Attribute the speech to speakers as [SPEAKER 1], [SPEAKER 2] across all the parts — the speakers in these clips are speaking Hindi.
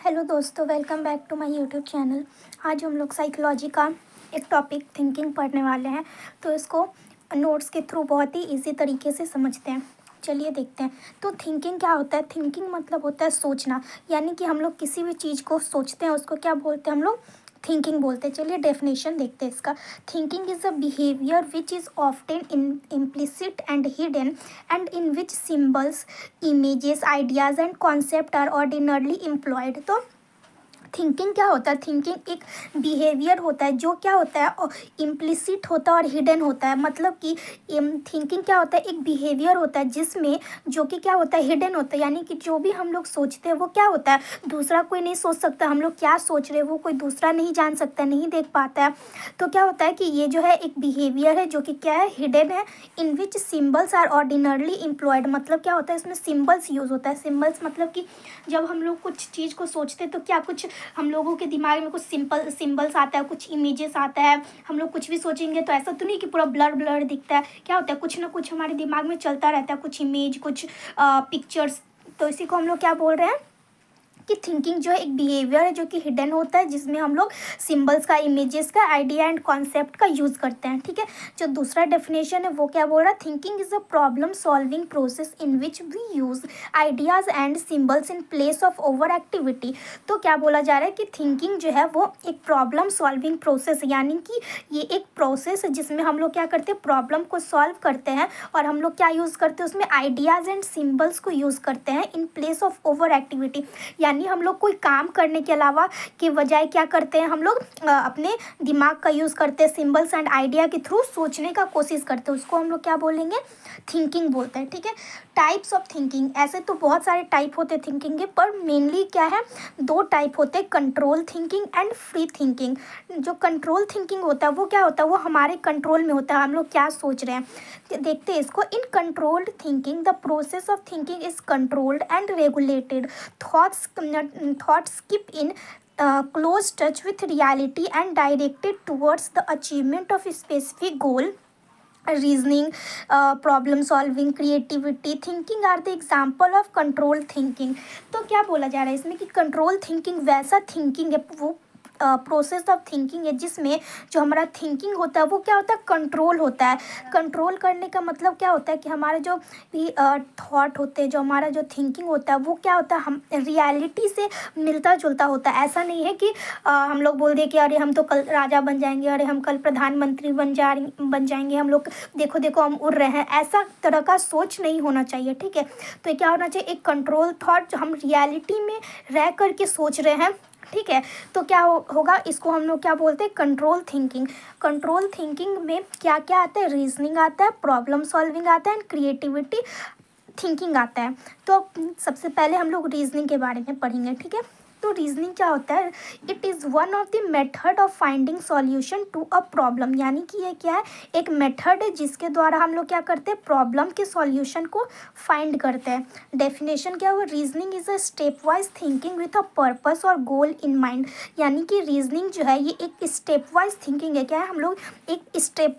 [SPEAKER 1] हेलो दोस्तों, welcome back to my YouTube channel. आज हम लोग साइकोलॉजी का एक टॉपिक थिंकिंग पढ़ने वाले हैं। तो इसको नोट्स के थ्रू बहुत ही इजी तरीके से समझते हैं। चलिए देखते हैं। तो थिंकिंग क्या होता है? थिंकिंग मतलब होता है सोचना, यानी कि हम लोग किसी भी चीज़ को सोचते हैं उसको क्या बोलते हैं? हम लोग थिंकिंग बोलते हैं। चलिए डेफिनेशन देखते हैं इसका। Thinking is a behaviour which is often in implicit and hidden and in which symbols, images, ideas and concept are ordinarily employed. तो थिंकिंग क्या होता है? थिंकिंग एक बिहेवियर होता है जो क्या होता है, इम्प्लिसिट होता है और हिडन होता है। मतलब कि थिंकिंग क्या होता है? एक बिहेवियर होता है जिसमें जो कि क्या होता है, हिडन होता है। यानी कि जो भी हम लोग सोचते हैं वो क्या होता है, दूसरा कोई नहीं सोच सकता। हम लोग क्या सोच रहे हैं वो कोई दूसरा नहीं जान सकता, नहीं देख पाता है। तो क्या होता है कि ये जो है एक बिहेवियर है जो कि क्या है, हिडन है। इन which symbols are ordinarily employed. मतलब क्या होता है, इसमें सिम्बल्स यूज़ होता है। सिम्बल्स मतलब कि जब हम लोग कुछ चीज़ को सोचते हैं तो क्या कुछ हम लोगों के दिमाग में कुछ सिंबल्स आता है, कुछ इमेजेस आता है। हम लोग कुछ भी सोचेंगे तो ऐसा तो नहीं कि पूरा ब्लर ब्लर दिखता है। क्या होता है, कुछ ना कुछ हमारे दिमाग में चलता रहता है, कुछ इमेज, कुछ पिक्चर्स। तो इसी को हम लोग क्या बोल रहे हैं कि थिंकिंग जो है एक बिहेवियर है जो कि हिडन होता है, जिसमें हम लोग सिंबल्स का, इमेजेस का, आइडिया एंड कॉन्सेप्ट का यूज़ करते हैं। ठीक है। जो दूसरा डेफिनेशन है वो क्या बोल रहा है? Thinking is a problem solving process in which we use ideas and symbols in place of over activity. तो क्या बोला जा रहा है कि थिंकिंग जो है वो एक प्रॉब्लम सॉल्विंग प्रोसेस, यानी कि ये एक प्रोसेस है जिसमें हम लोग क्या करते हैं, प्रॉब्लम को सॉल्व करते हैं। और हम लोग क्या यूज़ करते हैं उसमें, आइडियाज़ एंड सिंबल्स को यूज़ करते हैं इन प्लेस ऑफ ओवर एक्टिविटी। यानी हम लोग कोई काम करने के अलावा के बजाय क्या करते हैं, हम लोग अपने दिमाग का यूज़ करते हैं, सिंबल्स एंड आइडिया के थ्रू सोचने का कोशिश करते हैं। उसको हम लोग क्या बोलेंगे, थिंकिंग बोलते हैं। ठीक है। टाइप्स ऑफ थिंकिंग, ऐसे तो बहुत सारे टाइप होते हैं थिंकिंग के, पर मेनली क्या है, दो टाइप होते हैं, control thinking and free thinking. जो कंट्रोल थिंकिंग होता है वो क्या होता है, वो हमारे कंट्रोल में होता है, हम लोग क्या सोच रहे हैं। देखते हैं इसको। In controlled thinking the process of thinking is controlled and regulated. Thoughts keep in close touch with reality and directed towards the achievement of a specific goal. Reasoning, problem solving, creativity, thinking are the example of control thinking. तो क्या बोला जा रहा है इसमें कि कंट्रोल थिंकिंग वैसा थिंकिंग है, वो प्रोसेस ऑफ थिंकिंग है जिसमें जो हमारा थिंकिंग होता है वो क्या होता है, कंट्रोल होता है। कंट्रोल करने का मतलब क्या होता है कि हमारे जो भी थॉट होते हैं, जो हमारा जो थिंकिंग होता है वो क्या होता है, हम रियलिटी से मिलता जुलता होता है। ऐसा नहीं है कि हम लोग बोल दें कि अरे हम तो कल राजा बन जाएंगे, अरे हम कल प्रधानमंत्री बन जाएंगे, हम लोग देखो देखो हम उड़ रहे हैं, ऐसा तरह का सोच नहीं होना चाहिए। ठीक है। तो ये क्या होना चाहिए, एक कंट्रोल थॉट, जो हम रियलिटी में रह करके सोच रहे हैं। ठीक है। तो क्या होगा, इसको हम लोग क्या बोलते हैं, कंट्रोल थिंकिंग। कंट्रोल थिंकिंग में क्या क्या आता है, रीजनिंग आता है, प्रॉब्लम सॉल्विंग आता है एंड क्रिएटिविटी थिंकिंग आता है। तो सबसे पहले हम लोग रीजनिंग के बारे में पढ़ेंगे। ठीक है। तो रीजनिंग क्या होता है, it is one of the method of finding solution to a problem. यानी कि ये क्या है, एक मेथड है जिसके द्वारा हम लोग क्या करते हैं, प्रॉब्लम के सॉल्यूशन को फाइंड करते हैं। डेफिनेशन क्या हुआ, reasoning is a step wise thinking with a purpose और गोल इन माइंड। यानी कि रीजनिंग जो है ये एक स्टेप वाइज थिंकिंग है। क्या है, हम लोग एक स्टेप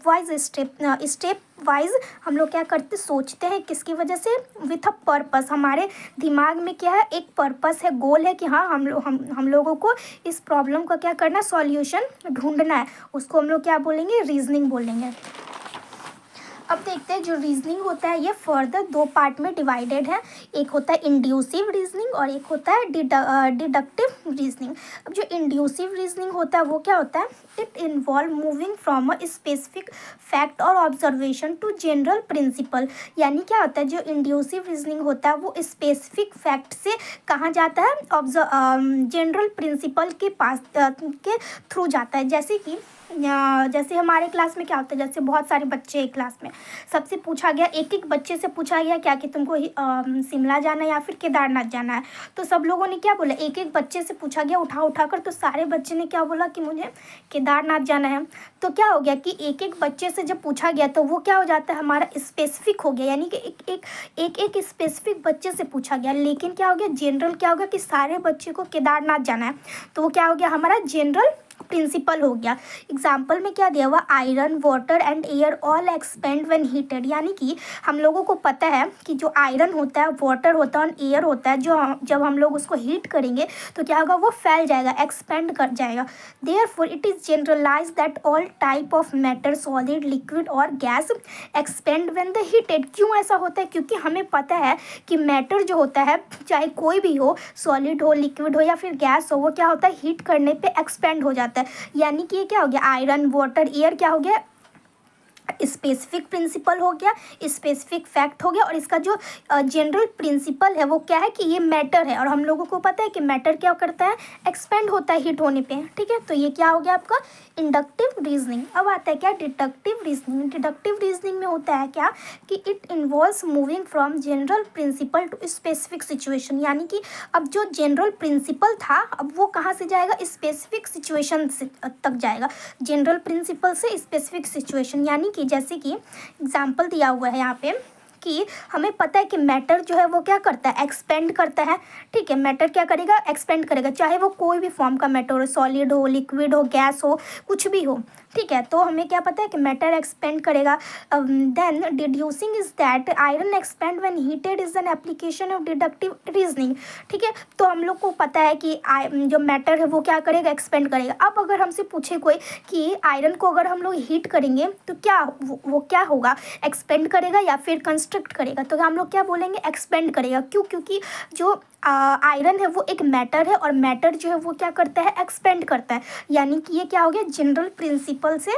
[SPEAKER 1] वाइज हम लोग क्या करते, सोचते हैं, किसकी वजह से, विथ अ पर्पस। हमारे दिमाग में क्या है, एक पर्पस है, गोल है कि हाँ हम लोगों को इस प्रॉब्लम का क्या करना है, सॉल्यूशन ढूंढना है। उसको हम लोग क्या बोलेंगे, रीजनिंग बोलेंगे। अब देखते हैं जो रीजनिंग होता है ये फर्दर दो पार्ट में डिवाइडेड है। एक होता है इंड्यूसिव रीजनिंग और एक होता है डिडक्टिव रीजनिंग। अब जो इंड्यूसिव रीजनिंग होता है वो क्या होता है, it involve moving from a specific fact और ऑब्जर्वेशन टू जनरल प्रिंसिपल। यानी क्या होता है, जो इंड्यूसिव रीजनिंग होता है वो स्पेसिफिक फैक्ट से कहाँ जाता है, जनरल प्रिंसिपल के पास के थ्रू जाता है। जैसे हमारे क्लास में क्या होता है, जैसे बहुत सारे बच्चे एक क्लास में, सबसे पूछा गया, एक एक बच्चे से पूछा गया क्या कि तुमको शिमला जाना है या फिर केदारनाथ जाना है। तो सब लोगों ने क्या बोला, एक एक बच्चे से पूछा गया उठा कर, तो सारे बच्चे ने क्या बोला कि मुझे केदारनाथ जाना है। तो क्या हो गया कि एक एक बच्चे से जब पूछा गया तो वो क्या हो जाता है, हमारा स्पेसिफिक हो गया। यानी कि एक स्पेसिफिक बच्चे से पूछा गया, लेकिन क्या हो गया, जनरल क्या हो गया कि सारे बच्चे को केदारनाथ जाना है, तो वो क्या हो गया, हमारा जनरल प्रिंसिपल हो गया। एग्जाम्पल में क्या दिया हुआ, iron, water and air all expand when heated, यानी कि हम लोगों को पता है कि जो आयरन होता है, वाटर होता है और एयर होता है, जो जब हम लोग उसको हीट करेंगे तो क्या होगा, वो फैल जाएगा, एक्सपेंड कर जाएगा। Therefore it is generalize that all type of matter, solid, liquid और gas expand when the heated. क्यों ऐसा होता है, क्योंकि हमें पता है कि मैटर जो होता है, चाहे कोई भी हो, सॉलिड हो, लिक्विड हो या फिर गैस हो, वो क्या होता है, हीट करने पे एक्सपेंड हो जाता है। यानी कि ये क्या हो गया, आयरन, वाटर, एयर क्या हो गया, स्पेसिफिक प्रिंसिपल हो गया, स्पेसिफिक फैक्ट हो गया। और इसका जो जनरल प्रिंसिपल है वो क्या है कि ये मैटर है, और हम लोगों को पता है कि मैटर क्या करता है, एक्सपेंड होता है हीट होने पे। ठीक है, तो ये क्या हो गया आपका इंडक्टिव रीजनिंग। अब आता है क्या, डिडक्टिव रीजनिंग। डिडक्टिव रीजनिंग में होता है क्या कि it involves moving from general principle to specific situation, यानी कि अब जो जनरल प्रिंसिपल था अब वो कहाँ से जाएगा, स्पेसिफिक सिचुएशन तक जाएगा। जनरल प्रिंसिपल से स्पेसिफिक सिचुएशन, यानी कि जैसे कि एग्जाम्पल दिया हुआ है यहाँ पे कि हमें पता है कि मैटर जो है वो क्या करता है, एक्सपेंड करता है। ठीक है, मैटर क्या करेगा, एक्सपेंड करेगा, चाहे वो कोई भी फॉर्म का मैटर हो, सॉलिड हो, लिक्विड हो, गैस हो, कुछ भी हो। ठीक है, तो हमें क्या पता है कि मैटर एक्सपेंड करेगा। Then deducing is that iron expand when heated is an application of deductive reasoning. ठीक है, तो हम लोग को पता है कि जो मैटर है वो क्या करेगा, एक्सपेंड करेगा। अब अगर हमसे पूछे कोई कि आयरन को अगर हम लोग हीट करेंगे तो क्या वो क्या होगा, एक्सपेंड करेगा या फिर कंस्ट्रक्ट करेगा, तो हम लोग क्या बोलेंगे, एक्सपेंड करेगा। क्यों, क्योंकि जो आयरन है वो एक मैटर है, और मैटर जो है वो क्या करता है, एक्सपेंड करता है। यानी कि ये क्या हो गया, जनरल प्रिंसिपल से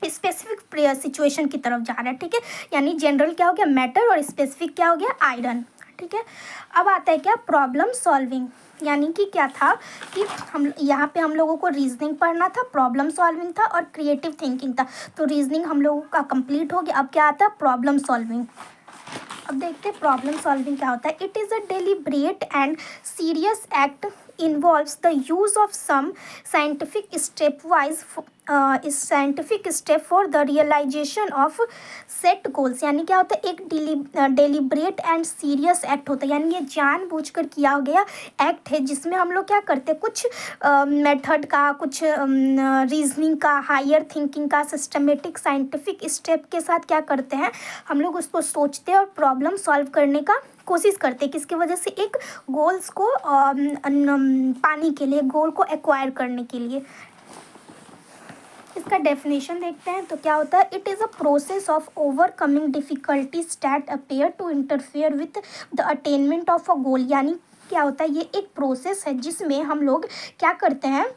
[SPEAKER 1] स्पेसिफिक सिचुएशन की तरफ जा रहा है। ठीक है, यानी जनरल क्या हो गया, मैटर, और स्पेसिफिक क्या हो गया, आयरन। ठीक है, अब आता है क्या, प्रॉब्लम सॉल्विंग। यानी कि क्या था कि हम यहाँ पे हम लोगों को रीजनिंग पढ़ना था, प्रॉब्लम सॉल्विंग था और क्रिएटिव थिंकिंग था। तो रीजनिंग हम लोगों का कंप्लीट हो गया। अब क्या आता है, प्रॉब्लम सॉल्विंग। अब देखते हैं प्रॉब्लम सॉल्विंग क्या होता है। It is a deliberate and serious act involves the use of some scientific step for the realization of set goals। यानी क्या होता है, एक डेलिब्रेट एंड सीरियस एक्ट होता है, यानी ये जानबूझकर किया गया एक्ट है जिसमें हम लोग क्या करते हैं, कुछ मेथड का, कुछ रीजनिंग का, हायर थिंकिंग का, सिस्टमेटिक साइंटिफिक स्टेप के साथ क्या करते हैं, हम लोग उसको सोचते हैं और प्रॉब्लम सॉल्व करने का कोशिश करते हैं। किसकी वजह से, एक गोल्स को पाने के लिए, गोल को एक्वायर करने के लिए। इसका डेफिनेशन देखते हैं तो क्या होता है, it is a process of overcoming difficulties that appear to interfere with the attainment of a goal. यानी क्या होता है, ये एक प्रोसेस है जिसमें हम लोग क्या करते हैं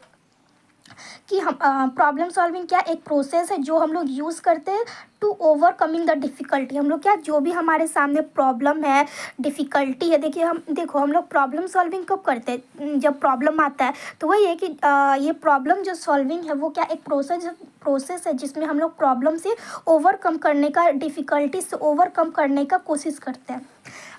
[SPEAKER 1] कि हम प्रॉब्लम सॉल्विंग क्या एक प्रोसेस है जो हम लोग यूज़ करते हैं टू ओवरकमिंग द डिफ़िकल्टी। हम लोग क्या, जो भी हमारे सामने प्रॉब्लम है, डिफ़िकल्टी है, देखिए हम लोग प्रॉब्लम सॉल्विंग कब करते हैं, जब प्रॉब्लम आता है। तो वही है कि ये प्रॉब्लम जो सॉल्विंग है वो क्या एक प्रोसेस है जिसमें हम लोग प्रॉब्लम से ओवरकम करने का, डिफ़िकल्टी से ओवरकम करने का कोशिश करते हैं।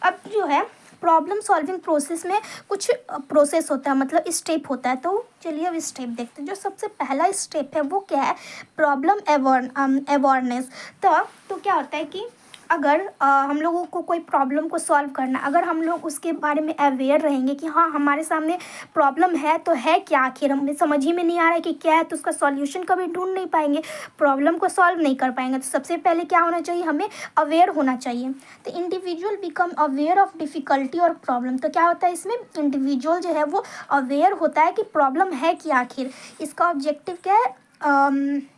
[SPEAKER 1] अब जो है प्रॉब्लम सॉल्विंग प्रोसेस में कुछ प्रोसेस होता है, मतलब स्टेप होता है। तो चलिए अब स्टेप देखते हैं। जो सबसे पहला स्टेप है वो क्या है, प्रॉब्लम अवेयरनेस। तो क्या होता है कि अगर हम लोगों को कोई प्रॉब्लम को सॉल्व करना, अगर हम लोग उसके बारे में अवेयर रहेंगे कि हाँ हमारे सामने प्रॉब्लम है तो है क्या, आखिर हमें समझ ही में नहीं आ रहा है कि क्या है, तो उसका सॉल्यूशन कभी ढूंढ नहीं पाएंगे, प्रॉब्लम को सॉल्व नहीं कर पाएंगे। तो सबसे पहले क्या होना चाहिए, हमें अवेयर होना चाहिए। तो individual become aware of difficulty और प्रॉब्लम। तो क्या होता है इसमें, इंडिविजुअल जो है वो अवेयर होता है कि प्रॉब्लम है क्या आखिर। इसका ऑब्जेक्टिव क्या है,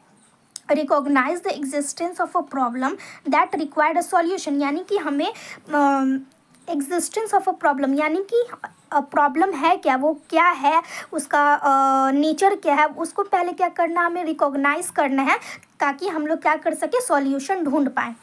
[SPEAKER 1] recognize the existence of a problem that required a solution. यानी कि हमें एग्जिस्टेंस ऑफ अ प्रॉब्लम, यानी कि प्रॉब्लम है क्या, वो क्या है, उसका नेचर क्या है, उसको पहले क्या करना है, हमें रिकॉग्नाइज करना है ताकि हम लोग क्या कर सके, सॉल्यूशन ढूंढ पाएँ।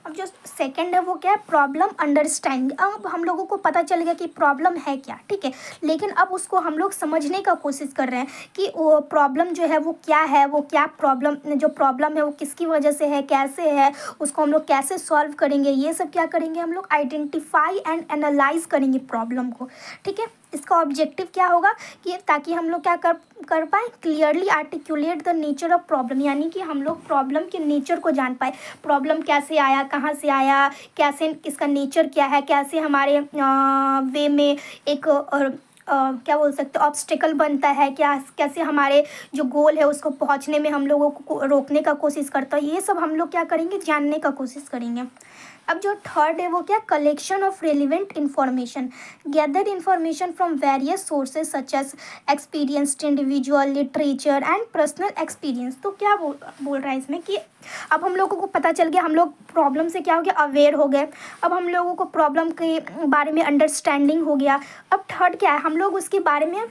[SPEAKER 1] अब जो सेकंड है वो क्या है, प्रॉब्लम अंडरस्टैंडिंग। अब हम लोगों को पता चल गया कि प्रॉब्लम है क्या, ठीक है, लेकिन अब उसको हम लोग समझने का कोशिश कर रहे हैं कि वो प्रॉब्लम जो है वो क्या है, वो क्या प्रॉब्लम, जो प्रॉब्लम है वो किसकी वजह से है, कैसे है, उसको हम लोग कैसे सॉल्व करेंगे, ये सब क्या करेंगे, हम लोग आइडेंटिफाई एंड एनालाइज करेंगे प्रॉब्लम को। ठीक है, इसका ऑब्जेक्टिव क्या होगा कि ताकि हम लोग क्या कर पाए, clearly articulate the nature of problem. यानी कि हम लोग प्रॉब्लम के नेचर को जान पाए, प्रॉब्लम कैसे आया, कहाँ से आया, कैसे, इसका नेचर क्या है, कैसे हमारे वे में एक क्या बोल सकते हैं, ऑब्स्टिकल बनता है, क्या कैसे हमारे जो गोल है उसको पहुंचने में हम लोगों को रोकने का कोशिश करता है, ये सब हम लोग क्या करेंगे, जानने का कोशिश करेंगे। अब जो थर्ड है वो क्या, collection of relevant information, gather information from various sources such as experienced individual, literature and personal experience. तो क्या बोल रहा है इसमें कि अब हम लोगों को पता चल गया, हम लोग प्रॉब्लम से क्या हो गया, अवेयर हो गए। अब हम लोगों को प्रॉब्लम के बारे में अंडरस्टैंडिंग हो गया। अब थर्ड क्या है, हम लोग उसके बारे में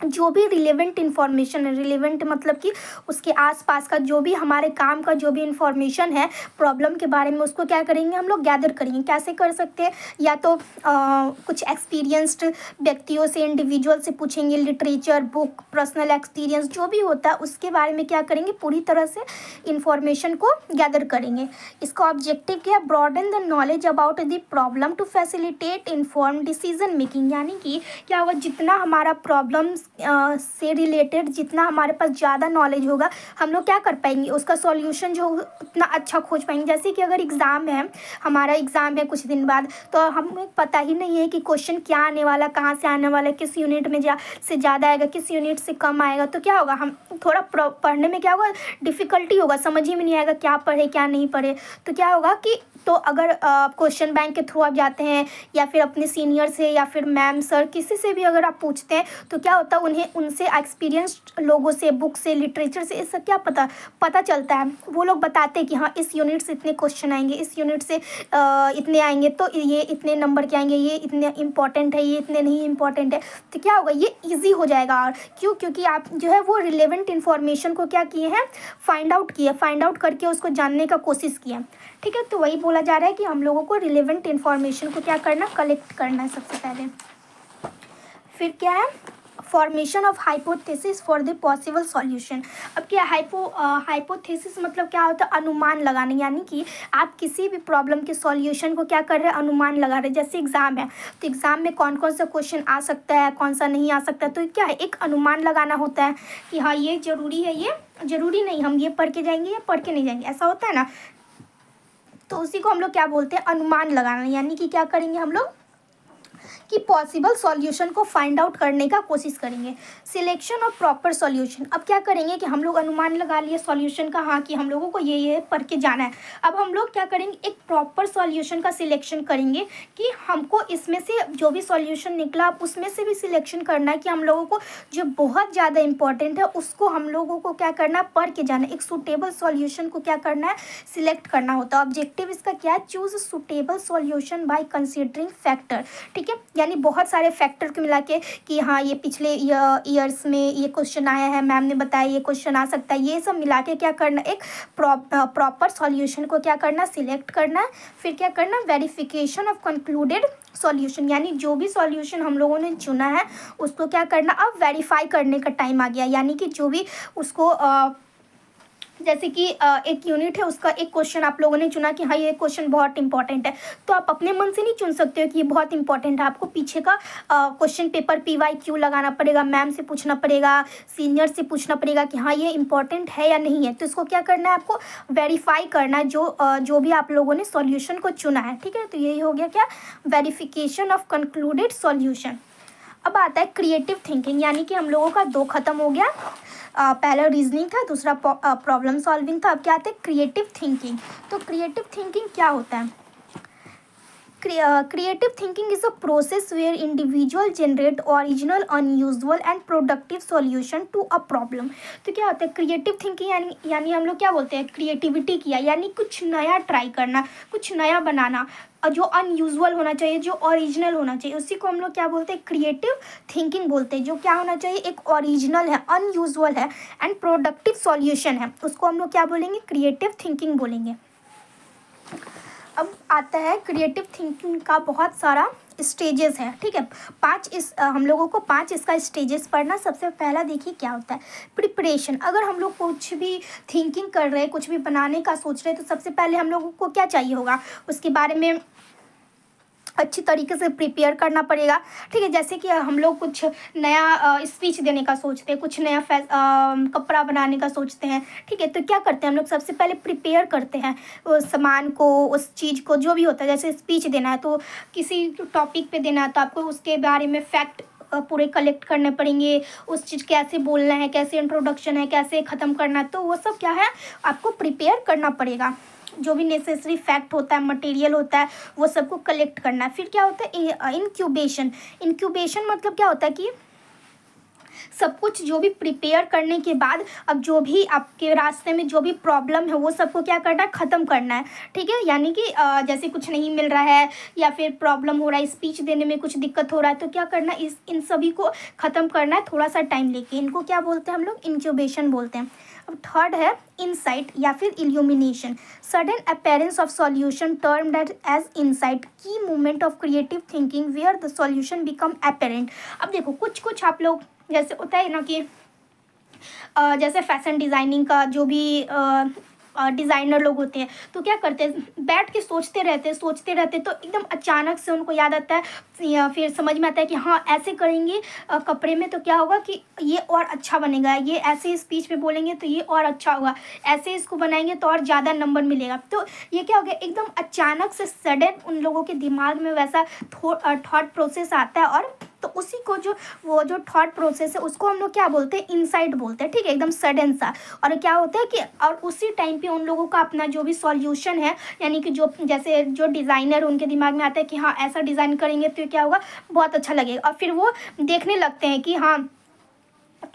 [SPEAKER 1] जो भी रिलेवेंट इन्फॉर्मेशन है, रिलेवेंट मतलब कि उसके आसपास का जो भी हमारे काम का जो भी इन्फॉर्मेशन है प्रॉब्लम के बारे में, उसको क्या करेंगे हम लोग, गैदर करेंगे। कैसे कर सकते हैं, या तो कुछ एक्सपीरियंस्ड व्यक्तियों से, इंडिविजुअल से पूछेंगे, लिटरेचर, बुक, पर्सनल एक्सपीरियंस जो भी होता है उसके बारे में क्या करेंगे, पूरी तरह से इन्फॉर्मेशन को गैदर करेंगे। इसका ऑब्जेक्टिव क्या है, broaden the knowledge about the problem to facilitate inform decision making. यानी कि क्या होगा, जितना हमारा प्रॉब्लम्स से रिलेटेड जितना हमारे पास ज़्यादा नॉलेज होगा, हम लोग क्या कर पाएंगे, उसका सॉल्यूशन जो उतना अच्छा खोज पाएंगे। जैसे कि अगर एग्ज़ाम है, हमारा एग्ज़ाम है कुछ दिन बाद, तो हमें पता ही नहीं है कि क्वेश्चन क्या आने वाला, कहाँ से आने वाला, किस यूनिट में से ज़्यादा आएगा, किस यूनिट से कम आएगा, तो क्या होगा, हम थोड़ा पढ़ने में क्या होगा, डिफ़िकल्टी होगा, समझ ही में नहीं आएगा क्या पढ़े क्या नहीं पढ़े। तो क्या होगा कि तो अगर क्वेश्चन बैंक के थ्रू आप जाते हैं, या फिर अपने सीनियर से, या फिर मैम सर किसी से भी अगर आप पूछते हैं, तो क्या होता है, उन्हें उनसे एक्सपीरियंस्ड लोगों से, बुक से, लिटरेचर से, इससे क्या पता चलता है। वो लोग बताते हैं कि हाँ इस यूनिट से इतने क्वेश्चन आएंगे, इस यूनिट से इतने आएंगे, तो ये इतने नंबर के आएंगे, ये इतने इंपॉर्टेंट है, ये इतने नहीं इंपॉर्टेंट है। तो क्या होगा, ये ईजी हो जाएगा। और क्यों, क्योंकि आप जो है वो रिलेवेंट इन्फॉर्मेशन को क्या किए हैं, फाइंड आउट करके उसको जानने का कोशिश किया। ठीक है, तो वही बोला जा रहा है कि हम लोगों को रिलेवेंट इन्फॉर्मेशन को क्या करना, कलेक्ट करना है सबसे पहले। फिर क्या है, formation of hypothesis for the possible solution. अब क्या हाइपोथेसिस मतलब क्या होता है, अनुमान लगाने। यानी कि आप किसी भी प्रॉब्लम के सॉल्यूशन को क्या कर रहे हैं, अनुमान लगा रहे हैं। जैसे एग्जाम है, तो एग्जाम में कौन कौन सा क्वेश्चन आ सकता है, कौन सा नहीं आ सकता, तो क्या है, एक अनुमान लगाना होता है कि हाँ ये जरूरी है, ये जरूरी नहीं, हम ये पढ़ के जाएंगे या पढ़ के नहीं जाएंगे, ऐसा होता है ना। तो उसी को हम लोग क्या बोलते हैं, अनुमान लगाना। यानी कि क्या करेंगे हम लोग कि पॉसिबल सॉल्यूशन को फाइंड आउट करने का कोशिश करेंगे। सिलेक्शन ऑफ प्रॉपर सॉल्यूशन, अब क्या करेंगे कि हम लोग अनुमान लगा लिए सॉल्यूशन का, हाँ कि हम लोगों को ये पढ़ के जाना है। अब हम लोग क्या करेंगे, एक प्रॉपर सॉल्यूशन का सिलेक्शन करेंगे कि हमको इसमें से जो भी सॉल्यूशन निकला उसमें से भी सिलेक्शन करना है कि हम लोगों को जो बहुत ज़्यादा इंपॉर्टेंट है उसको हम लोगों को क्या करना है, पढ़ के जाना है। एक सूटेबल सॉल्यूशन को क्या करना है, सिलेक्ट करना होता है। ऑब्जेक्टिव इसका क्या है, choose suitable solution by considering factor. ठीक है, यानी बहुत सारे फैक्टर को मिला के कि हाँ ये पिछले ईयर्स में ये क्वेश्चन आया है, मैम ने बताया ये क्वेश्चन आ सकता है, ये सब मिला के क्या करना, एक प्रॉपर सॉल्यूशन को क्या करना, सिलेक्ट करना। फिर क्या करना, वेरिफिकेशन ऑफ कंक्लूडेड सॉल्यूशन, यानी जो भी सॉल्यूशन हम लोगों ने चुना है उसको क्या करना, अब वेरीफाई करने का टाइम आ गया। यानी कि जो भी उसको जैसे कि एक यूनिट है, उसका एक क्वेश्चन आप लोगों ने चुना कि हाँ ये क्वेश्चन बहुत इंपॉर्टेंट है, तो आप अपने मन से नहीं चुन सकते हो कि ये बहुत इंपॉर्टेंट है। आपको पीछे का क्वेश्चन पेपर PYQ लगाना पड़ेगा, मैम से पूछना पड़ेगा, सीनियर से पूछना पड़ेगा कि हाँ ये इंपॉर्टेंट है या नहीं है। तो इसको क्या करना है, आपको वेरीफाई करना है जो भी आप लोगों ने सॉल्यूशन को चुना है। ठीक है, तो यही हो गया क्या, वेरिफिकेशन ऑफ कंक्लूडेड सॉल्यूशन। अब आता है क्रिएटिव थिंकिंग, यानी कि हम लोगों का दो खत्म हो गया, पहला रीजनिंग था, दूसरा प्रॉब्लम सॉल्विंग था। अब क्या आता है, क्रिएटिव थिंकिंग। तो क्रिएटिव थिंकिंग क्या होता है, creative thinking is a process where individual generate original, unusual and productive solution to a problem. तो क्या होता है क्रिएटिव थिंकिंग, यानी हम लोग क्या बोलते हैं, क्रिएटिविटी किया, यानी कुछ नया ट्राई करना, कुछ नया बनाना, जो अनयूजुअल होना चाहिए, जो ओरिजिनल होना चाहिए, उसी को हम लोग क्या बोलते हैं, क्रिएटिव थिंकिंग बोलते हैं। जो क्या होना चाहिए, एक ओरिजिनल है, अनयूजुअल है एंड प्रोडक्टिव सॉल्यूशन है, उसको हम लोग क्या बोलेंगे, क्रिएटिव थिंकिंग बोलेंगे। अब आता है क्रिएटिव थिंकिंग का बहुत सारा स्टेजेस है। ठीक है, हम लोगों को 5 इसका स्टेजेस पढ़ना। सबसे पहला देखिए क्या होता है, प्रिपरेशन। अगर हम लोग कुछ भी थिंकिंग कर रहे हैं, कुछ भी बनाने का सोच रहे हैं, तो सबसे पहले हम लोगों को क्या चाहिए होगा, उसके बारे में अच्छी तरीके से प्रिपेयर करना पड़ेगा। ठीक है, जैसे कि हम लोग कुछ नया स्पीच देने का सोचते हैं, कुछ नया कपड़ा बनाने का सोचते हैं। ठीक है, तो क्या करते हैं हम लोग, सबसे पहले प्रिपेयर करते हैं उस सामान को, उस चीज़ को, जो भी होता है। जैसे स्पीच देना है तो किसी टॉपिक पे देना है तो आपको उसके बारे में फैक्ट पूरे कलेक्ट करने पड़ेंगे। उस चीज़ कैसे बोलना है, कैसे इंट्रोडक्शन है, कैसे ख़त्म करना है, तो वो सब क्या है आपको प्रिपेयर करना पड़ेगा। जो भी नेसेसरी फैक्ट होता है, मटेरियल होता है, वो सबको कलेक्ट करना है। फिर क्या होता है इंक्यूबेशन। इंक्यूबेशन मतलब क्या होता है कि सब कुछ जो भी प्रिपेयर करने के बाद अब जो भी आपके रास्ते में जो भी प्रॉब्लम है वो सबको क्या करना है, ख़त्म करना है। ठीक है, यानी कि जैसे कुछ नहीं मिल रहा है या फिर प्रॉब्लम हो रहा है, स्पीच देने में कुछ दिक्कत हो रहा है, तो क्या करना है, इन सभी को ख़त्म करना है थोड़ा सा टाइम लेके। इनको क्या बोलते हैं हम लोग, इंक्यूबेशन बोलते हैं। अब थर्ड है इंसाइट या फिर illumination. Sudden appearance of solution termed as insight, की movement of creative thinking where the solution become apparent. अब देखो कुछ कुछ आप लोग, जैसे होता है ना कि जैसे फैशन डिज़ाइनिंग का जो भी डिज़ाइनर लोग होते हैं तो क्या करते हैं, बैठ के सोचते रहते तो एकदम अचानक से उनको याद आता है या फिर समझ में आता है कि हाँ ऐसे करेंगे कपड़े में तो क्या होगा कि ये और अच्छा बनेगा, ये ऐसे स्पीच में बोलेंगे तो ये और अच्छा होगा, ऐसे इसको बनाएंगे तो और ज़्यादा नंबर मिलेगा। तो ये क्या हो गया, एकदम अचानक से सडन उन लोगों के दिमाग में वैसा थॉट प्रोसेस आता है। और तो उसी को वो जो थॉट प्रोसेस है उसको हम लोग क्या बोलते हैं, इनसाइट बोलते हैं। ठीक है, एकदम सडन सा। और क्या होता है कि और उसी टाइम पे उन लोगों का अपना जो भी सॉल्यूशन है, यानी कि जो जैसे जो डिज़ाइनर उनके दिमाग में आता है कि हाँ ऐसा डिज़ाइन करेंगे तो क्या होगा, बहुत अच्छा लगेगा। और फिर वो देखने लगते हैं कि हाँ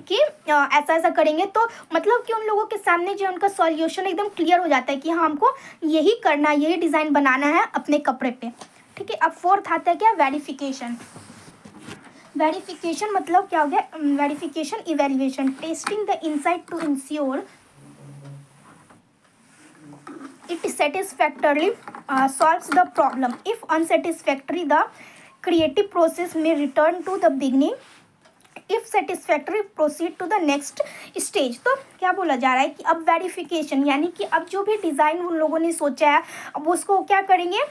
[SPEAKER 1] कि ऐसा ऐसा करेंगे तो मतलब कि उन लोगों के सामने जो उनका सॉल्यूशन एकदम क्लियर हो जाता है कि हाँ हमको यही करना है, यही डिज़ाइन बनाना है अपने कपड़े पे। ठीक है, अब फोर्थ आता है क्या, वेरिफिकेशन। वेरिफिकेशन मतलब क्या हो गया, verification evaluation, testing the insight to ensure it satisfactorily solves the problem. If unsatisfactory, the creative process may return to the beginning. If satisfactory, proceed to the next stage. तो क्या बोला जा रहा है कि अब वेरिफिकेशन यानी कि अब जो भी डिज़ाइन उन लोगों ने सोचा है अब उसको क्या करेंगे,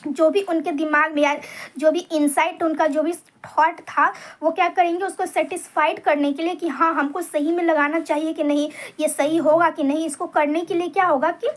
[SPEAKER 1] जो भी उनके दिमाग में या जो भी इंसाइट उनका जो भी थॉट था वो क्या करेंगे, उसको सेटिस्फाइड करने के लिए कि हाँ हमको सही में लगाना चाहिए कि नहीं, ये सही होगा कि नहीं, इसको करने के लिए क्या होगा कि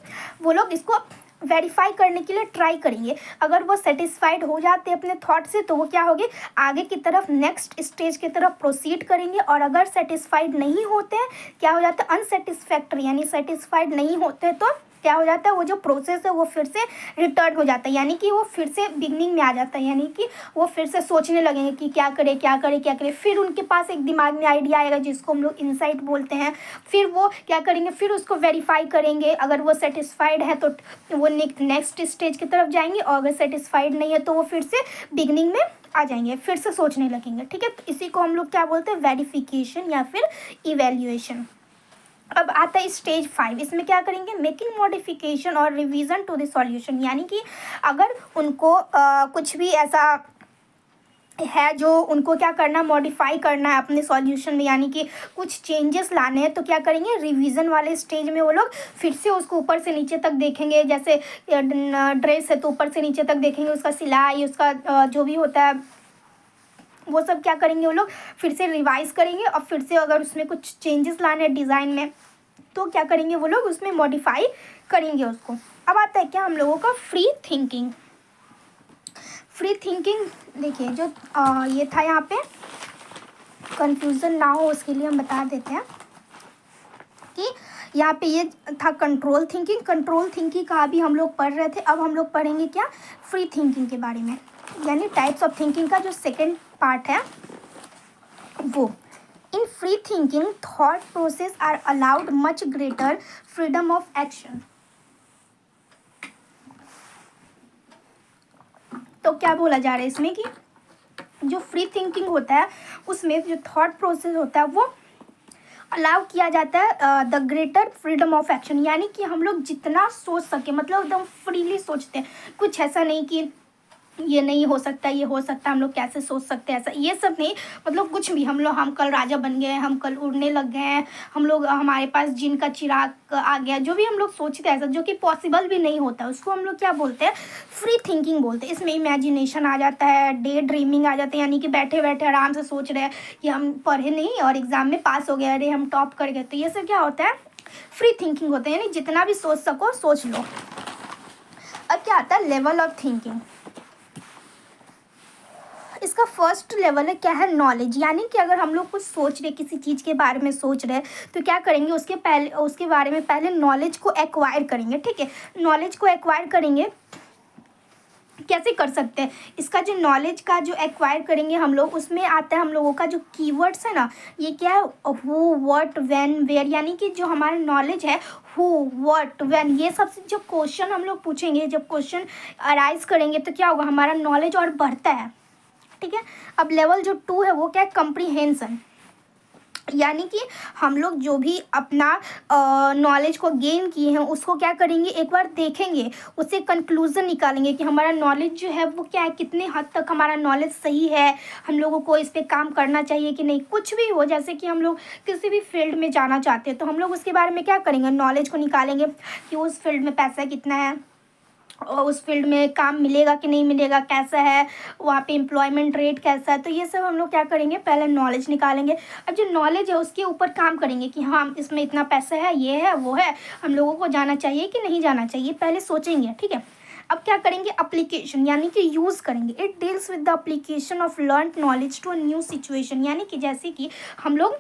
[SPEAKER 1] वो लोग इसको वेरीफाई करने के लिए ट्राई करेंगे। अगर वो सेटिस्फाइड हो जाते हैं अपने थॉट से तो वो क्या होगी, आगे की तरफ नेक्स्ट स्टेज की तरफ प्रोसीड करेंगे। और अगर सेटिस्फाइड नहीं होते हैं, क्या हो जाता है, अनसेटिस्फैक्टरी यानी सेटिस्फाइड नहीं होते तो क्या हो जाता है, वो जो प्रोसेस है वो फिर से रिटर्न हो जाता है, यानी कि वो फिर से बिगनिंग में आ जाता है। यानी कि वो फिर से सोचने लगेंगे कि क्या करें क्या करें क्या करें। फिर उनके पास एक दिमाग में आइडिया आएगा जिसको हम लोग इंसाइट बोलते हैं। फिर वो क्या करेंगे, फिर उसको वेरीफाई करेंगे। अगर वो सेटिस्फाइड है तो वो नेक्स्ट स्टेज की तरफ जाएंगे, और अगर सेटिस्फाइड नहीं है तो वो फिर से बिगनिंग में आ जाएंगे, फिर से सोचने लगेंगे। ठीक है, तो इसी को हम लोग क्या बोलते हैं, वेरिफिकेशन या फिर इवेल्युएशन। अब आता है स्टेज 5। इसमें क्या करेंगे, मेकिंग मॉडिफिकेशन और रिवीजन टू द सॉल्यूशन। यानी कि अगर उनको कुछ भी ऐसा है जो उनको क्या करना, मॉडिफाई करना है अपने सॉल्यूशन में, यानी कि कुछ चेंजेस लाने हैं, तो क्या करेंगे, रिवीजन वाले स्टेज में वो लोग फिर से उसको ऊपर से नीचे तक देखेंगे। जैसे ड्रेस है तो ऊपर से नीचे तक देखेंगे, उसका सिलाई, उसका जो भी होता है वो सब क्या करेंगे, वो लोग फिर से रिवाइज करेंगे। और फिर से अगर उसमें कुछ चेंजेस लाने हैं डिज़ाइन में तो क्या करेंगे, वो लोग उसमें मॉडिफाई करेंगे उसको। अब आता है क्या हम लोगों का फ्री थिंकिंग। फ्री थिंकिंग देखिए जो ये था यहाँ पे, कंफ्यूजन ना हो उसके लिए हम बता देते हैं कि यहाँ पे ये था कंट्रोल थिंकिंग। कंट्रोल थिंकिंग का भी हम लोग पढ़ रहे थे। अब हम लोग पढ़ेंगे क्या, फ्री थिंकिंग के बारे में, यानी टाइप्स ऑफ थिंकिंग का जो सेकेंड पार्ट है वो। In free thinking thought process are allowed much greater freedom of action. तो क्या बोला जा रहा है इसमें कि जो फ्री थिंकिंग होता है उसमें जो थॉट प्रोसेस होता है वो अलाउ किया जाता है the greater freedom of action. यानी कि हम लोग जितना सोच सके, मतलब एकदम फ्रीली सोचते हैं। कुछ ऐसा नहीं कि ये नहीं हो सकता, ये हो सकता, हम लोग कैसे सोच सकते हैं ऐसा, ये सब नहीं। मतलब कुछ भी, हम कल राजा बन गए, हम कल उड़ने लग गए हैं, हम लोग हमारे पास जिन का चिराग आ गया, जो भी हम लोग सोचते हैं ऐसा जो कि पॉसिबल भी नहीं होता, उसको हम लोग क्या बोलते हैं, फ्री थिंकिंग बोलते हैं। इसमें इमेजिनेशन आ जाता है, डे ड्रीमिंग आ जाते हैं, यानी कि बैठे बैठे आराम से सोच रहे हैं कि हम पढ़े नहीं और एग्जाम में पास हो गए, अरे हम टॉप कर गए। तो ये सब क्या होता है, फ्री थिंकिंग होता है, यानी जितना भी सोच सको सोच लो। अब क्या आता है, लेवल ऑफ थिंकिंग। इसका फर्स्ट लेवल है क्या है, नॉलेज। यानी कि अगर हम लोग कुछ सोच रहे, किसी चीज़ के बारे में सोच रहे हैं, तो क्या करेंगे, उसके बारे में पहले नॉलेज को एक्वायर करेंगे। ठीक है, नॉलेज को एक्वायर करेंगे, कैसे कर सकते हैं इसका, जो नॉलेज का जो एक्वायर करेंगे हम लोग, उसमें आता है हम लोगों का जो कीवर्ड्स है ना, ये क्या है, हु, व्हाट, व्हेन, वेयर। यानी कि जो हमारा नॉलेज है, हु, व्हाट, व्हेन, ये सब जो क्वेश्चन हम लोग पूछेंगे, जब क्वेश्चन अराइज करेंगे तो क्या होगा, हमारा नॉलेज और बढ़ता है। ठीक है, अब लेवल जो 2 है वो क्या है, कंप्रीहेंशन। यानी कि हम लोग जो भी अपना नॉलेज को गेन किए हैं उसको क्या करेंगे, एक बार देखेंगे, उससे कंक्लूज़न निकालेंगे कि हमारा नॉलेज जो है वो क्या है, कितने हद तक हमारा नॉलेज सही है, हम लोगों को इस पे काम करना चाहिए कि नहीं। कुछ भी हो, जैसे कि हम लोग किसी भी फील्ड में जाना चाहते हैं तो हम लोग उसके बारे में क्या करेंगे, नॉलेज को निकालेंगे कि उस फील्ड में पैसा कितना है, और उस फील्ड में काम मिलेगा कि नहीं मिलेगा, कैसा है वहाँ पे एम्प्लॉयमेंट रेट कैसा है। तो ये सब हम लोग क्या करेंगे, पहले नॉलेज निकालेंगे। अब जो नॉलेज है उसके ऊपर काम करेंगे कि हाँ इसमें इतना पैसा है, ये है वो है, हम लोगों को जाना चाहिए कि नहीं जाना चाहिए, पहले सोचेंगे। ठीक है, अब क्या करेंगे, अप्लीकेशन, यानी कि यूज़ करेंगे। It deals with the application of learn knowledge to a new situation. यानी कि जैसे कि हम लोग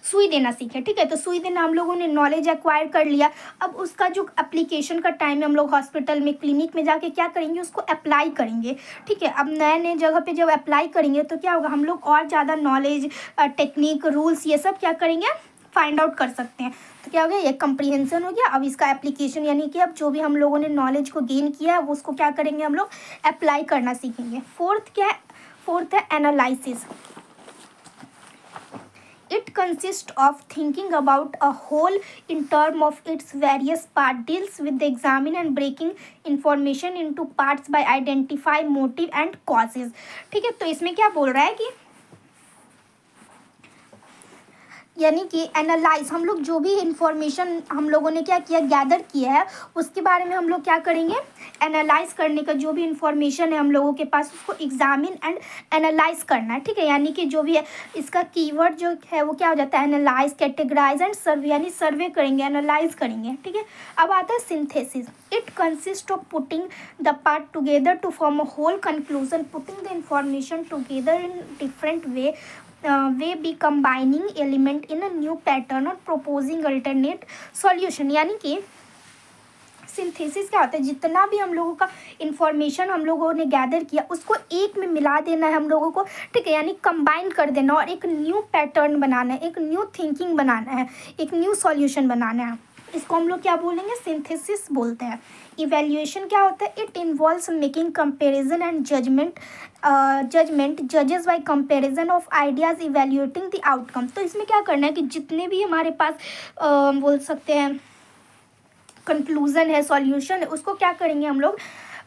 [SPEAKER 1] सुई देना सीखे। ठीक है, तो सुई देना हम लोगों ने नॉलेज एक्वायर कर लिया। अब उसका जो एप्लीकेशन का टाइम है, हम लोग हॉस्पिटल में, क्लिनिक में जाके क्या करेंगे, उसको अप्लाई करेंगे। ठीक है, अब नए नए जगह पे जब अप्लाई करेंगे तो क्या होगा, हम लोग और ज़्यादा नॉलेज, टेक्निक, रूल्स, ये सब क्या करेंगे, फाइंड आउट कर सकते हैं। तो क्या हो गया, ये कंप्रीहेंशन हो गया। अब इसका एप्लीकेशन, यानी कि अब जो भी हम लोगों ने नॉलेज को गेन किया है वो उसको क्या करेंगे, हम लोग अप्लाई करना सीखेंगे। फोर्थ क्या है, फोर्थ है analysis. It consists of thinking about a whole in terms of its various parts, deals with the examine and breaking information into parts by identify motive and causes. ठीक है, तो इसमें क्या बोल रहा है कि यानी कि एनालाइज, हम लोग जो भी इंफॉर्मेशन हम लोगों ने क्या किया, गैदर किया है, उसके बारे में हम लोग क्या करेंगे, एनालाइज करने का, जो भी इंफॉर्मेशन है हम लोगों के पास उसको एग्जामिन एंड एनालाइज करना है। ठीक है, यानी कि जो भी है इसका कीवर्ड जो है वो क्या हो जाता है, एनालाइज, कैटेगराइज एंड सर्वे, यानी सर्वे करेंगे, एनालाइज करेंगे। ठीक है, अब आता है synthesis. It consist of putting the part together to form a whole conclusion, putting the information together in different way way be combining element in a new pattern और प्रोपोजिंग अल्टरनेट सॉल्यूशन। यानी कि सिंथेसिस क्या होता है, जितना भी हम लोगों का इंफॉर्मेशन हम लोगों ने गैदर किया उसको एक में मिला देना है हम लोगों को। ठीक है, यानी कंबाइन कर देना और एक न्यू पैटर्न बनाना है, एक न्यू थिंकिंग बनाना है, एक न्यू सॉल्यूशन बनाना है। इसको हम लोग क्या बोलेंगे, सिंथेसिस बोलते हैं। इवेल्युएशन क्या होता है, it involves making comparison and judgement जजेस by comparison of ideas, evaluating the outcome. तो इसमें क्या करना है कि जितने भी हमारे पास बोल सकते हैं कंक्लूजन है, सॉल्यूशन है, उसको क्या करेंगे हम लोग,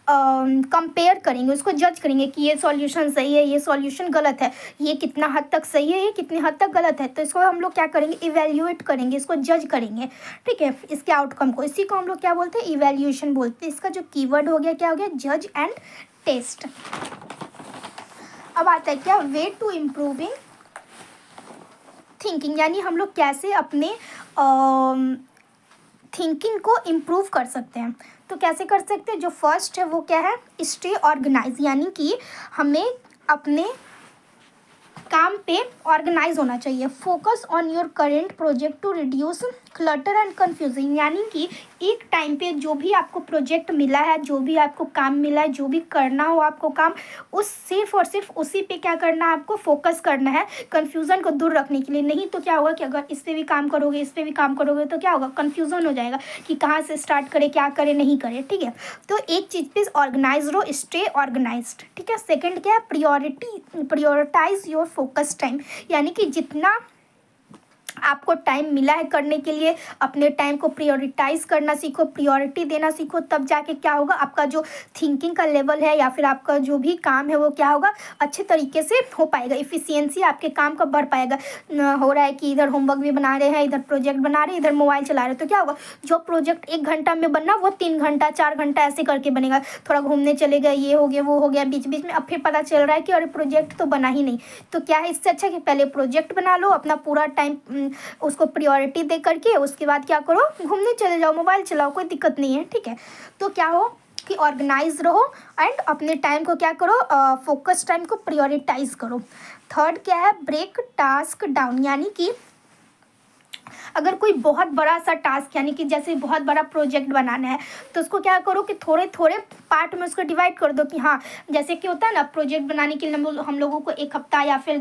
[SPEAKER 1] कंपेयर करेंगे, उसको जज करेंगे कि ये सॉल्यूशन सही है, ये सॉल्यूशन गलत है, ये कितना हद तक सही है, ये कितनी हद तक गलत है। तो इसको हम लोग क्या करेंगे, इवेल्युएट करेंगे, इसको जज करेंगे। ठीक है, इसके आउटकम को, इसी को हम लोग क्या बोलते हैं, इवेल्युएशन बोलते हैं। इसका जो कीवर्ड हो गया क्या हो गया, जज एंड टेस्ट। अब आता है क्या, वे टू इम्प्रूविंग थिंकिंग, यानी हम लोग कैसे अपने थिंकिंग को इम्प्रूव कर सकते हैं। तो कैसे कर सकते हैं, जो फर्स्ट है वो क्या है, स्टे ऑर्गेनाइज, यानी कि हमें अपने काम पे ऑर्गेनाइज होना चाहिए। Focus on your current project to reduce clutter and confusing, यानी कि एक टाइम पे जो भी आपको प्रोजेक्ट मिला है, जो भी आपको काम मिला है, जो भी करना हो आपको काम, उस सिर्फ और सिर्फ उसी पे क्या करना है, आपको फोकस करना है, कन्फ्यूज़न को दूर रखने के लिए। नहीं तो क्या होगा कि अगर इस पर भी काम करोगे, इस पर भी काम करोगे तो क्या होगा, कन्फ्यूज़न हो जाएगा कि कहाँ से स्टार्ट करें, क्या करें, नहीं करें। ठीक है, तो एक चीज़ पे ऑर्गेनाइज रहो, स्टे ऑर्गेनाइज्ड। ठीक है, सेकंड क्या है, प्रायोरिटाइज योर फोकस टाइम, यानी कि जितना आपको टाइम मिला है करने के लिए, अपने टाइम को प्रायोरिटाइज करना सीखो, प्रायोरिटी देना सीखो, तब जाके क्या होगा, आपका जो थिंकिंग का लेवल है या फिर आपका जो भी काम है वो क्या होगा, अच्छे तरीके से हो पाएगा, इफ़िशियंसी आपके काम का बढ़ पाएगा। हो रहा है कि इधर होमवर्क भी बना रहे हैं, इधर प्रोजेक्ट बना रहे हैं, इधर मोबाइल चला रहे हैं, तो क्या होगा, जो प्रोजेक्ट 1 घंटा में बनना वो 3 घंटा 4 घंटा ऐसे करके बनेगा। थोड़ा घूमने चले गए, ये हो गया वो हो गया बीच बीच में, अब फिर पता चल रहा है कि अरे प्रोजेक्ट तो बना ही नहीं। तो क्या है, इससे अच्छा कि पहले प्रोजेक्ट बना लो, अपना पूरा टाइम उसको प्रायोरिटी दे करके, उसके बाद क्या करो, घूमने चले जाओ, मोबाइल चलाओ, कोई दिक्कत नहीं है, ठीक है। तो क्या हो कि ऑर्गेनाइज रहो एंड अपने टाइम को क्या करो, फोकस टाइम को प्रायोरिटाइज करो। थर्ड क्या है, ब्रेक टास्क डाउन, यानी कि अगर कोई बहुत बड़ा सा टास्क, यानी कि जैसे बहुत बड़ा प्रोजेक्ट बनाना है, तो उसको क्या करो कि थोड़े थोड़े पार्ट में उसको डिवाइड कर दो कि हाँ, जैसे कि होता है ना, प्रोजेक्ट बनाने के लिए हम लोगों को 1 हफ्ता या फिर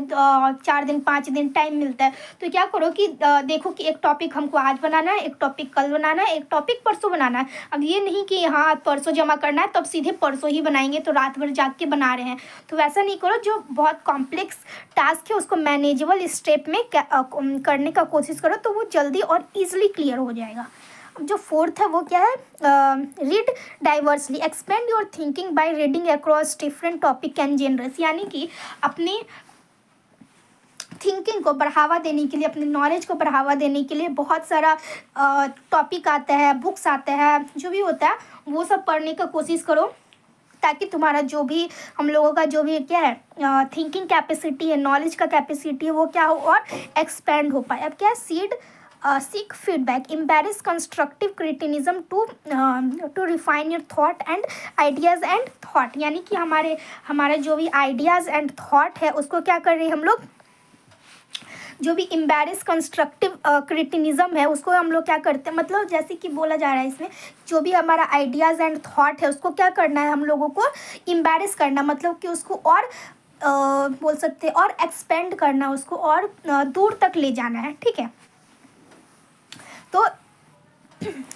[SPEAKER 1] 4 दिन 5 दिन टाइम मिलता है। तो क्या करो कि देखो कि एक टॉपिक हमको आज बनाना है, एक टॉपिक कल बनाना है, एक टॉपिक परसों बनाना है। अब ये नहीं कि हाँ परसों जमा करना है तब सीधे परसों ही बनाएंगे, तो रात भर जाग के बना रहे हैं, तो वैसा नहीं करो। जो बहुत कॉम्प्लेक्स टास्क है उसको मैनेजेबल स्टेप में करने का कोशिश करो, तो वो जल्दी और इजीली क्लियर हो जाएगा। अब जो फोर्थ है वो क्या है, read diversely, expand your thinking by reading across different topic and genres, यानी कि अपनी थिंकिंग को बढ़ावा देने के लिए, अपने नॉलेज को बढ़ावा देने के लिए बहुत सारा टॉपिक आता है, बुक्स आते हैं, जो भी होता है वो सब पढ़ने का कोशिश करो, ताकि तुम्हारा जो भी, हम लोगों का जो भी क्या है थिंकिंग कैपेसिटी है, नॉलेज का कैपेसिटी है, वो क्या हो और एक्सपेंड हो पाए। अब क्या है, seek feedback, embrace constructive criticism to refine your thought and ideas and thought, यानी कि हमारे जो भी आइडियाज़ एंड थॉट है उसको क्या कर रहे हैं हम लोग, जो भी एम्बैरेस कंस्ट्रक्टिव क्रिटिनिज्म है उसको हम लोग क्या करते हैं, मतलब जैसे कि बोला जा रहा है इसमें, जो भी हमारा आइडियाज़ एंड थॉट है उसको क्या करना है, हम लोगों को एम्बैरेस करना, मतलब कि उसको और बोल सकते हैं और एक्सपेंड करना, उसको और दूर तक ले जाना है, ठीक है। तो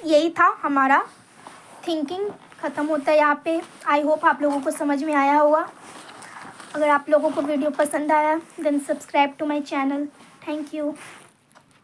[SPEAKER 1] यही था हमारा, थिंकिंग ख़त्म होता है यहाँ पे। आई होप आप लोगों को समझ में आया होगा। अगर आप लोगों को वीडियो पसंद आया then subscribe to my channel. Thank you.